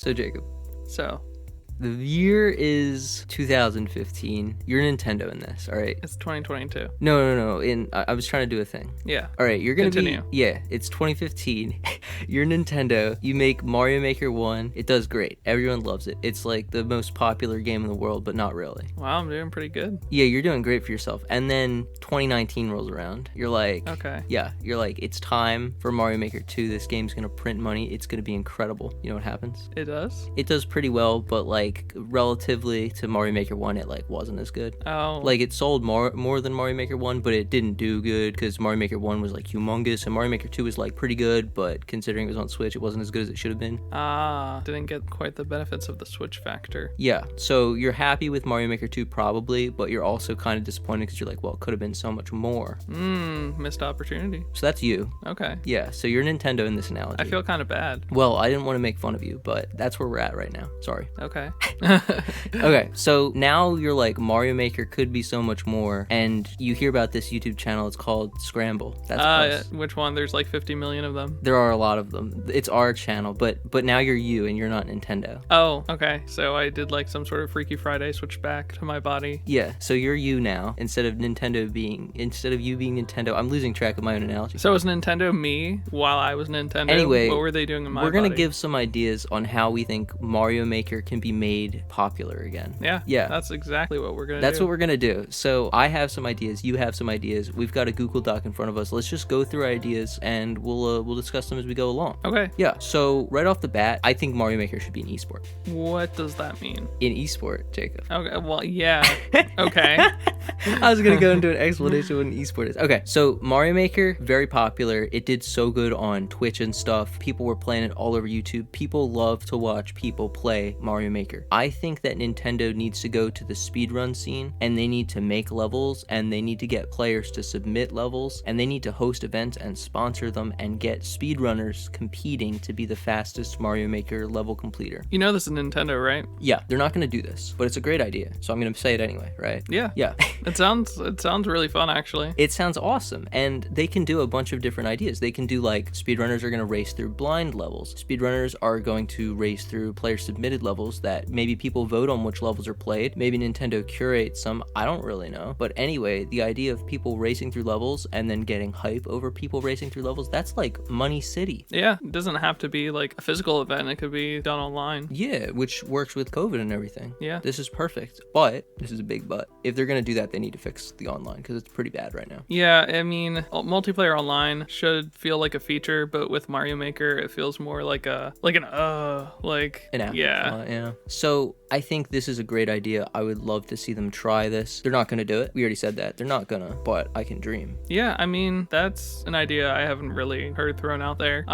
So Jacob, So, the year is 2015. You're Nintendo in this, all right? it's 2022. No. I was trying to do a thing. Yeah. All right, you're gonna Continue. be. Yeah, it's 2015. You're Nintendo. You make Mario Maker 1. It does great. Everyone loves it. It's like the most popular game in the world, but not really. Wow, I'm doing pretty good. Yeah, you're doing great for yourself. And then 2019 rolls around. You're like, Okay. yeah, you're like, it's time for Mario Maker 2. This game's gonna print money. It's gonna be incredible. You know what happens? It does? It does pretty well, but like relatively to Mario Maker 1, it like wasn't as good. Oh. Like it sold more than Mario Maker 1, but it didn't do good because Mario Maker 1 was like humongous, and Mario Maker 2 was like pretty good, but considering it was on Switch, it wasn't as good as it should have been. Didn't get quite the benefits of the Switch factor. Yeah, so you're happy with Mario Maker 2 probably, but you're also kind of disappointed because you're like, well, it could have been so much more. Missed opportunity. So that's you. Okay. Yeah, so you're Nintendo in this analogy. I feel kind of bad. Well, I didn't want to make fun of you, but that's where we're at right now. Sorry. Okay. Okay, so now you're like, Mario Maker could be so much more, and you hear about this YouTube channel. It's called Scramble. That's us. Which one? There's like 50 million of them. There are a lot of them. It's our channel, but now you're you, and you're not Nintendo. Oh, okay. So I did like some sort of Freaky Friday switch back to my body. Yeah, so you're you now, instead of you being Nintendo. I'm losing track of my own analogy. So was Nintendo me while I was Nintendo? Anyway, what were they doing in my we're gonna body? give some ideas on how we think Mario Maker can be made popular again. Yeah. That's exactly what we're gonna do. That's what we're gonna do. So I have some ideas. You have some ideas. We've got a Google Doc in front of us. Let's just go through ideas, and we'll discuss them as we go along. Okay. Yeah. So right off the bat, I think Mario Maker should be an esport. What does that mean? An esport, Jacob. Okay. Well, yeah. Okay. I was gonna go into an explanation of what an esport is. Okay, so Mario Maker, very popular. It did so good on Twitch and stuff. People were playing it all over YouTube. People love to watch people play Mario Maker. I think that Nintendo needs to go to the speedrun scene, and they need to make levels, and they need to get players to submit levels, and they need to host events and sponsor them and get speedrunners competing to be the fastest Mario Maker level completer. You know this is Nintendo, right? Yeah, they're not gonna do this, but it's a great idea, so I'm gonna say it anyway, right? Yeah. Yeah. It sounds really fun, actually. It sounds awesome, and they can do a bunch of different ideas. They can do like, speedrunners are going to race through blind levels. Speedrunners are going to race through player submitted levels that maybe people vote on which levels are played. Maybe Nintendo curates some, I don't really know. But anyway, the idea of people racing through levels and then getting hype over people racing through levels, that's like Money City. Yeah, it doesn't have to be like a physical event. It could be done online. Yeah, which works with COVID and everything. Yeah. This is perfect. But, this is a big but, if they're going to do that, they need to fix the online because it's pretty bad right now. Yeah, I mean, multiplayer online should feel like a feature, but with Mario Maker, it feels more like an An yeah. Yeah. So I think this is a great idea. I would love to see them try this. They're not going to do it. We already said that. They're not gonna, but I can dream. Yeah, I mean, that's an idea I haven't really heard thrown out there.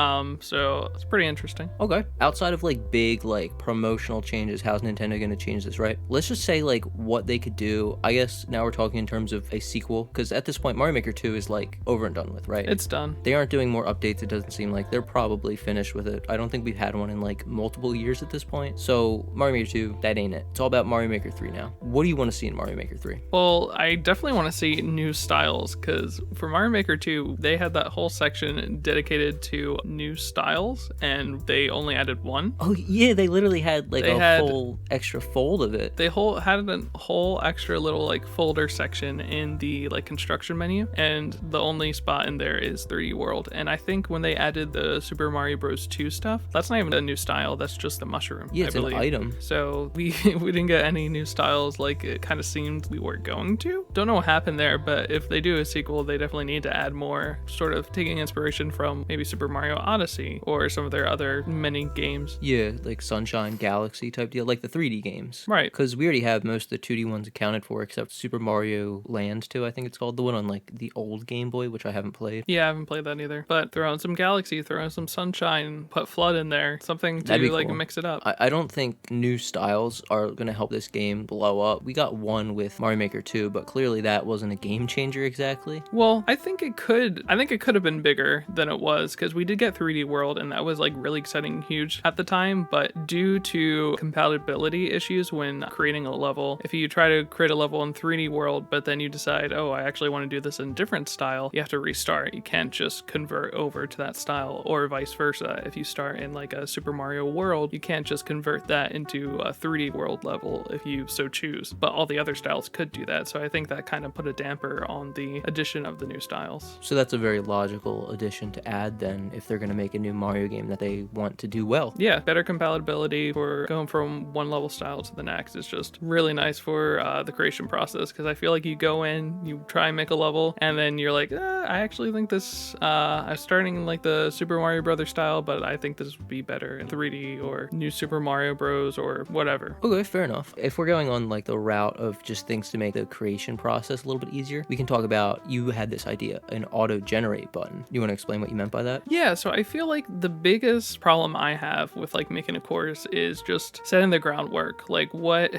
So it's pretty interesting. Okay. Outside of like big like promotional changes, how's Nintendo going to change this, right? Let's just say like what they could do. I guess now we're talking in terms of a sequel, because at this point Mario Maker 2 is like over and done with, right? It's done. They aren't doing more updates. It doesn't seem like. They're probably finished with it. I don't think we've had one in like multiple years at this point. So Mario Maker 2, that ain't it. It's all about Mario Maker 3 now. What do you want to see in Mario Maker 3? Well, I definitely want to see new styles, because for Mario Maker 2, they had that whole section dedicated to new styles, and they only added one. Oh yeah, they literally had like whole extra fold of it. They had a whole extra little like folder section in the like construction menu, and the only spot in there is 3D World. And I think when they added the Super Mario Bros. 2 stuff, that's not even a new style, that's just the mushroom. Yeah, it's an item. So we didn't get any new styles like it kind of seemed we were going to. Don't know what happened there, but if they do a sequel, they definitely need to add more, sort of taking inspiration from maybe Super Mario Odyssey or some of their other mini games. Yeah, like Sunshine Galaxy type deal, like the 3D games. Right. Because we already have most of the 2D ones accounted for, except Super Mario Land 2, I think it's called. The one on like the old Game Boy, which I haven't played. Yeah, I haven't played that either. But throw in some Galaxy, throw in some Sunshine, put Flood in there, something to like cool. mix it up. I don't think new styles are going to help this game blow up. We got one with Mario Maker 2, but clearly that wasn't a game changer exactly. Well, I think it could have been bigger than it was, because we did get 3D World, and that was like really exciting and huge at the time, but due to compatibility issues when creating a level, if you try to create a level in 3D World, but then you decide, oh, I actually want to do this in a different style, you have to restart. You can't just convert over to that style, or vice versa. If you start in like a Super Mario World, you can't just convert that into a 3D World level if you so choose, but all the other styles could do that. So I think that kind of put a damper on the addition of the new styles. So that's a very logical addition to add then, if they're going to make a new Mario game that they want to do well. Yeah, better compatibility for going from one level style to the next is just really nice for the creation process, because I feel like you go in, you try and make a level, and then you're like, I actually think this, I'm starting in like the Super Mario Brothers style, but I think this would be better in 3D or New Super Mario Bros. Or whatever. Okay, fair enough. If we're going on like the route of just things to make the creation process a little bit easier, we can talk about, you had this idea, an auto-generate button. You want to explain what you meant by that? Yeah, so I feel like the biggest problem I have with like making a course is just setting the groundwork. Like what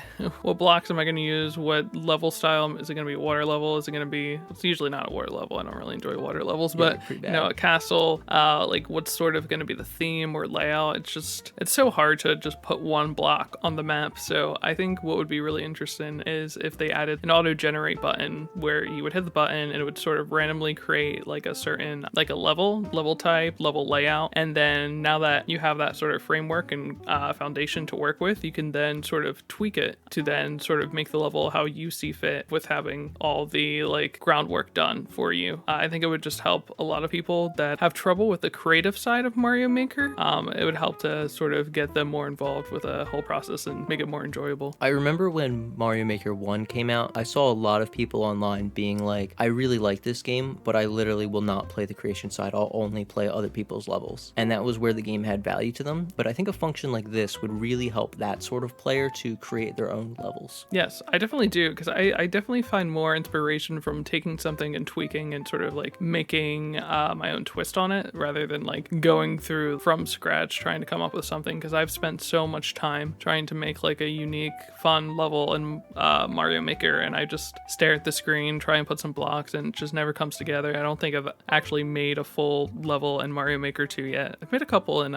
blocks am I going to use? What level style? Is it going to be water level? Is it going to be, it's usually not a water level. I don't really enjoy water levels, but you know, a castle, like what's sort of going to be the theme or layout? It's so hard to just put one block on the map. So I think what would be really interesting is if they added an auto generate button where you would hit the button and it would sort of randomly create like a certain, like a level type, level layout. And then now that you have that sort of framework and foundation to work with, you can then sort of tweak it to then sort of make the level how you see fit, with having all the like groundwork done for you. I think it would just help a lot of people that have trouble with the creative side of Mario Maker. It would help to sort of get them more involved with the whole process and make it more enjoyable. I remember when Mario Maker 1 came out, I saw a lot of people online being like, I really like this game, but I literally will not play the creation side. I'll only play other people's levels. And that was where the game had value to them. But I think a function like this would really help that sort of player to create their own levels. Yes, I definitely do, because I definitely find more inspiration from taking something and tweaking and sort of like making my own twist on it, rather than like going through from scratch trying to come up with something, because I've spent so much time trying to make like a unique, fun level in Mario Maker, and I just stare at the screen, try and put some blocks, and it just never comes together. I don't think I've actually made a full level in Mario Maker 2 yet. I've made a couple in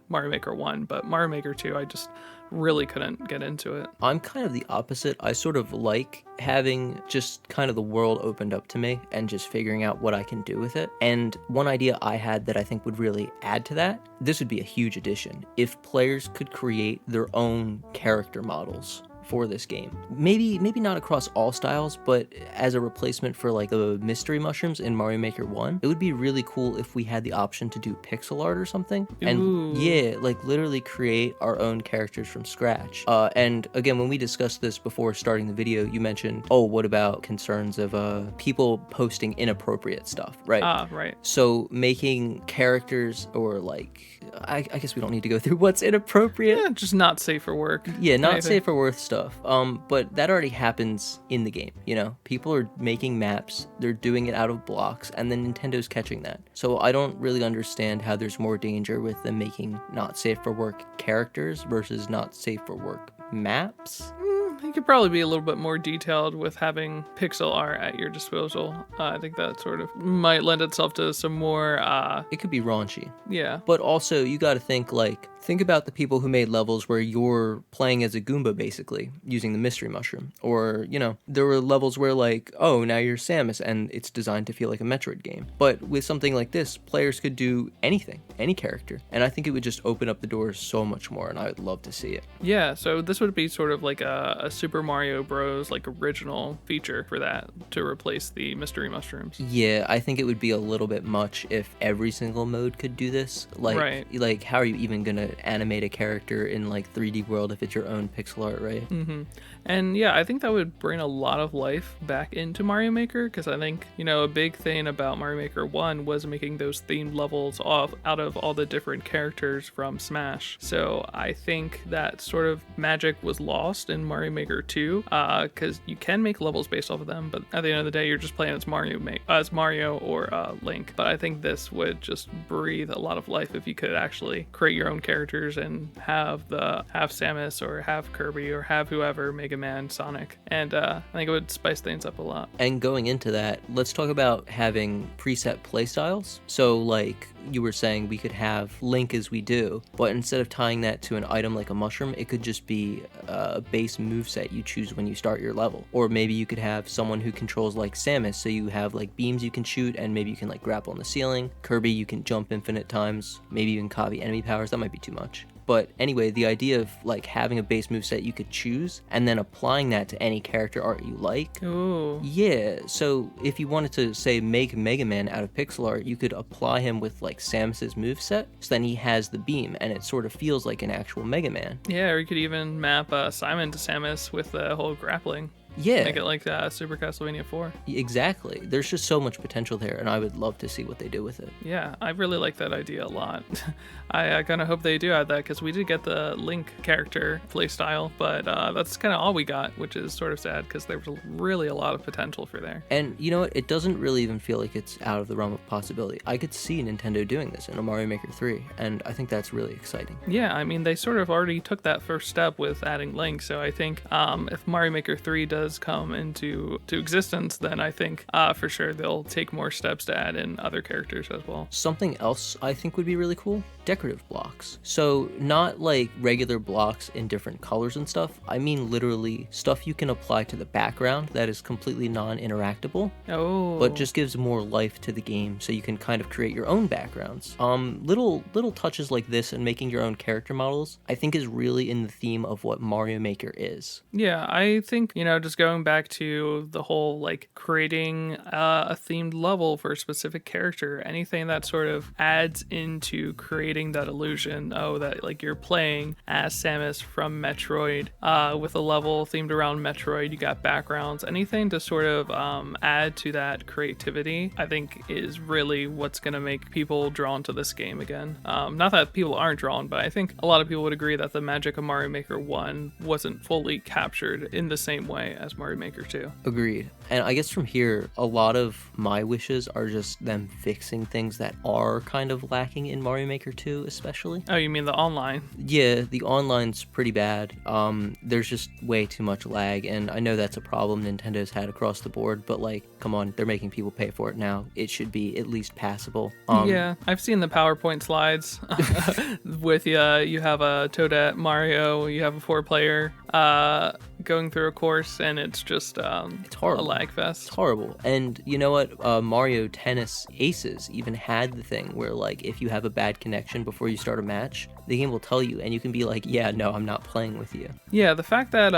Mario Maker 1, but Mario Maker 2, I just really couldn't get into it. I'm kind of the opposite. I sort of like having just kind of the world opened up to me and just figuring out what I can do with it. And one idea I had that I think would really add to that, this would be a huge addition, if players could create their own character models for this game. Maybe not across all styles, but as a replacement for like the mystery mushrooms in Mario Maker 1, it would be really cool if we had the option to do pixel art or something. And Ooh. yeah, like literally create our own characters from scratch. And again, when we discussed this before starting the video, you mentioned, oh, what about concerns of people posting inappropriate stuff, right? Right. So making characters, or like, I guess we don't need to go through what's inappropriate. Yeah, just not safe for work. Yeah, not Anything. safe for work stuff. But that already happens in the game, you know? People are making maps, they're doing it out of blocks, and then Nintendo's catching that. So I don't really understand how there's more danger with them making not safe for work characters versus not safe for work maps. You could probably be a little bit more detailed with having pixel art at your disposal. I think that sort of might lend itself to some more, It could be raunchy. yeah. But also, you gotta think about the people who made levels where you're playing as a Goomba, basically, using the mystery mushroom. Or, you know, there were levels where like, oh, now you're Samus, and it's designed to feel like a Metroid game. But with something like this, players could do anything, any character. And I think it would just open up the doors so much more, and I would love to see it. Yeah, so this would be sort of like a Super Mario Bros. Like original feature for that, to replace the mystery mushrooms. Yeah, I think it would be a little bit much if every single mode could do this. Like, how are you even gonna animate a character in like 3D world if it's your own pixel art, right? Mm-hmm. And yeah, I think that would bring a lot of life back into Mario Maker, because I think, you know, a big thing about Mario Maker 1 was making those themed levels out of all the different characters from Smash. So I think that sort of magic was lost in Mario Maker Maker 2, because you can make levels based off of them, but at the end of the day, you're just playing as Mario or Link. But I think this would just breathe a lot of life if you could actually create your own characters and have Samus or have Kirby or have whoever, Mega Man, Sonic, and I think it would spice things up a lot. And going into that, let's talk about having preset playstyles. So like you were saying, we could have Link as we do, but instead of tying that to an item like a mushroom, it could just be a base moveset you choose when you start your level. Or maybe you could have someone who controls like Samus, so you have like beams you can shoot, and maybe you can like grapple on the ceiling. Kirby, you can jump infinite times, maybe even copy enemy powers. That might be too much. But anyway, the idea of like having a base moveset you could choose and then applying that to any character art you like. Ooh. Yeah, so if you wanted to say make Mega Man out of pixel art, you could apply him with like Samus's moveset, so then he has the beam and it sort of feels like an actual Mega Man. Yeah, or you could even map Simon to Samus with the whole grappling. Yeah. Make it like Super Castlevania 4. Exactly. There's just so much potential there, and I would love to see what they do with it. Yeah, I really like that idea a lot. I kind of hope they do add that, because we did get the Link character playstyle, but that's kind of all we got, which is sort of sad, because there was really a lot of potential for there. And you know what? It doesn't really even feel like it's out of the realm of possibility. I could see Nintendo doing this in a Mario Maker 3, and I think that's really exciting. Yeah, I mean, they sort of already took that first step with adding Link, so I think if Mario Maker 3 does come into existence, then I think for sure they'll take more steps to add in other characters as well. Something else I think would be really cool, decorative blocks. So not like regular blocks in different colors and stuff. I mean literally stuff you can apply to the background that is completely non-interactable. Oh. But just gives more life to the game, so you can kind of create your own backgrounds. Little touches like this and making your own character models, I think is really in the theme of what Mario Maker is. Yeah, I think, just going back to the whole like creating a themed level for a specific character, anything that sort of adds into creating that illusion, that like you're playing as Samus from Metroid with a level themed around Metroid, you got backgrounds, anything to sort of add to that creativity, I think is really what's going to make people drawn to this game again. Not that people aren't drawn, but I think a lot of people would agree that the magic of Mario Maker 1 wasn't fully captured in the same way as Mario Maker 2. Agreed. And I guess from here, a lot of my wishes are just them fixing things that are kind of lacking in Mario Maker 2, especially. Oh, you mean the online? Yeah, the online's pretty bad. There's just way too much lag, and I know that's a problem Nintendo's had across the board, but like, come on, they're making people pay for it now. It should be at least passable. Yeah, I've seen the PowerPoint slides with you have a Toadette Mario, you have a 4-player going through a course, and it's just it's horrible. A lag fest. It's horrible. And you know what? Mario Tennis Aces even had the thing where like if you have a bad connection before you start a match, the game will tell you, and you can be like, yeah, no, I'm not playing with you. Yeah, the fact that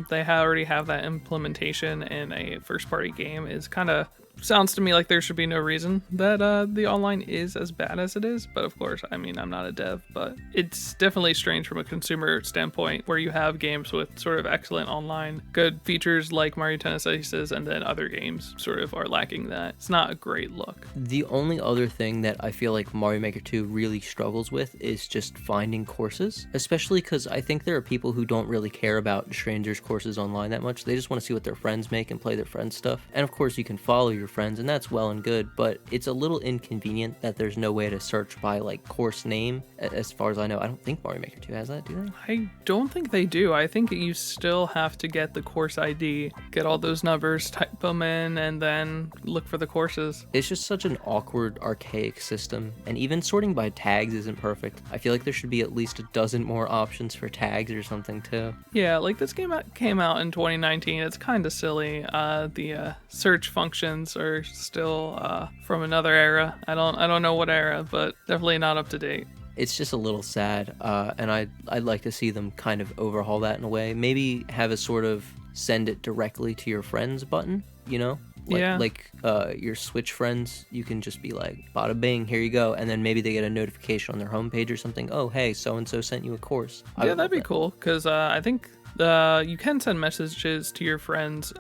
they already have that implementation in a first-party game is kind of sounds to me like there should be no reason that the online is as bad as it is. But of course, I mean, I'm not a dev, but it's definitely strange from a consumer standpoint where you have games with sort of excellent online, good features like Mario Tennis Aces, and then other games sort of are lacking that. It's not a great look. The only other thing that I feel like Mario Maker 2 really struggles with is just finding courses, especially because I think there are people who don't really care about strangers' courses online that much. They just want to see what their friends make and play their friends' stuff. And of course, you can follow your friends, and that's well and good, but it's a little inconvenient that there's no way to search by like course name. As far as I know, I don't think Mario Maker 2 has that, do they? I don't think they do. I think you still have to get the course ID, get all those numbers, type them in, and then look for the courses. It's just such an awkward, archaic system, and even sorting by tags isn't perfect. I feel like there should be at least a dozen more options for tags or something too. Yeah, like this game came out in 2019. It's kind of silly. The search functions are still from another era. I don't know what era, but definitely not up to date. It's just a little sad, and I'd like to see them kind of overhaul that in a way. Maybe have a sort of send it directly to your friends button, you know? Like your Switch friends, you can just be like, bada bing, here you go, and then maybe they get a notification on their homepage or something. Oh, hey, so-and-so sent you a course. Yeah, that'd be cool, because I think You can send messages to your friends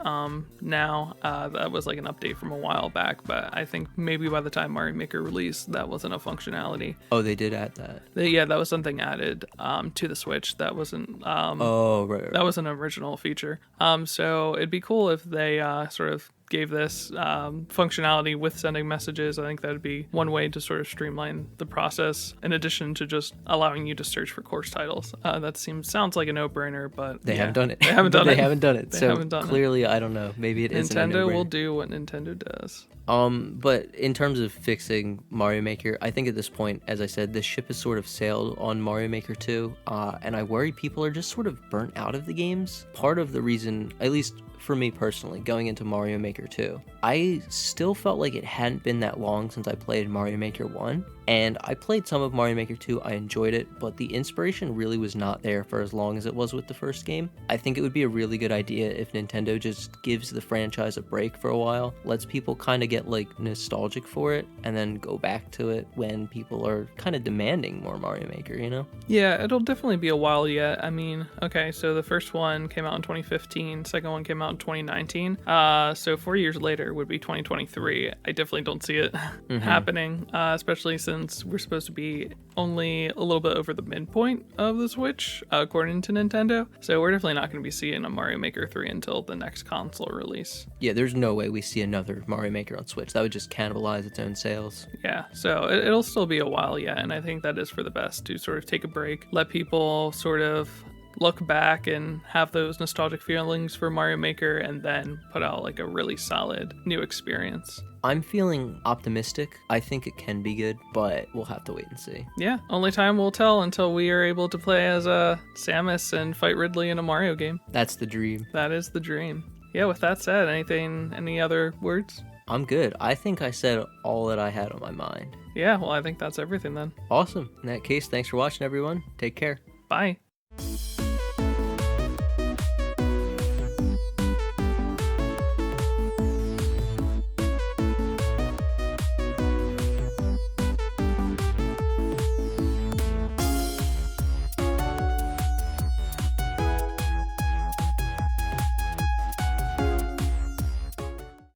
now. That was like an update from a while back, but I think maybe by the time Mario Maker released, that wasn't a functionality. Oh, they did add that. Yeah, that was something added to the Switch. That wasn't. Right. That was an original feature. So it'd be cool if they sort of gave this functionality with sending messages. I think that would be one way to sort of streamline the process, in addition to just allowing you to search for course titles. That sounds like a no-brainer, but They haven't done it. They haven't done it. They haven't done it. They So haven't done clearly, I don't know. Maybe it isn't a Nintendo no-brainer. will do what Nintendo does. But in terms of fixing Mario Maker, I think at this point, as I said, the ship has sort of sailed on Mario Maker 2, and I worry people are just sort of burnt out of the games. Part of the reason, at least for me personally, going into Mario Maker 2, I still felt like it hadn't been that long since I played Mario Maker 1, and I played some of Mario Maker 2, I enjoyed it, but the inspiration really was not there for as long as it was with the first game. I think it would be a really good idea if Nintendo just gives the franchise a break for a while, lets people kind of get like nostalgic for it, and then go back to it when people are kind of demanding more Mario Maker, you know? Yeah, it'll definitely be a while yet. I mean, okay, so the first one came out in 2015, second one came out in 2019. So 4 years later would be 2023. I definitely don't see it happening, especially since we're supposed to be only a little bit over the midpoint of the Switch, according to Nintendo. So we're definitely not going to be seeing a Mario Maker 3 until the next console release. Yeah, there's no way we see another Mario Maker on Switch. That would just cannibalize its own sales. Yeah, so it'll still be a while yet, and I think that is for the best to sort of take a break, let people sort of look back and have those nostalgic feelings for Mario Maker, and then put out like a really solid new experience. I'm feeling optimistic. I think it can be good, but we'll have to wait and see. Yeah, only time will tell until we are able to play as Samus and fight Ridley in a Mario game. That's the dream. That is the dream. Yeah, with that said, any other words? I'm good. I think I said all that I had on my mind. Yeah, well, I think that's everything then. Awesome. In that case, thanks for watching, everyone. Take care. Bye.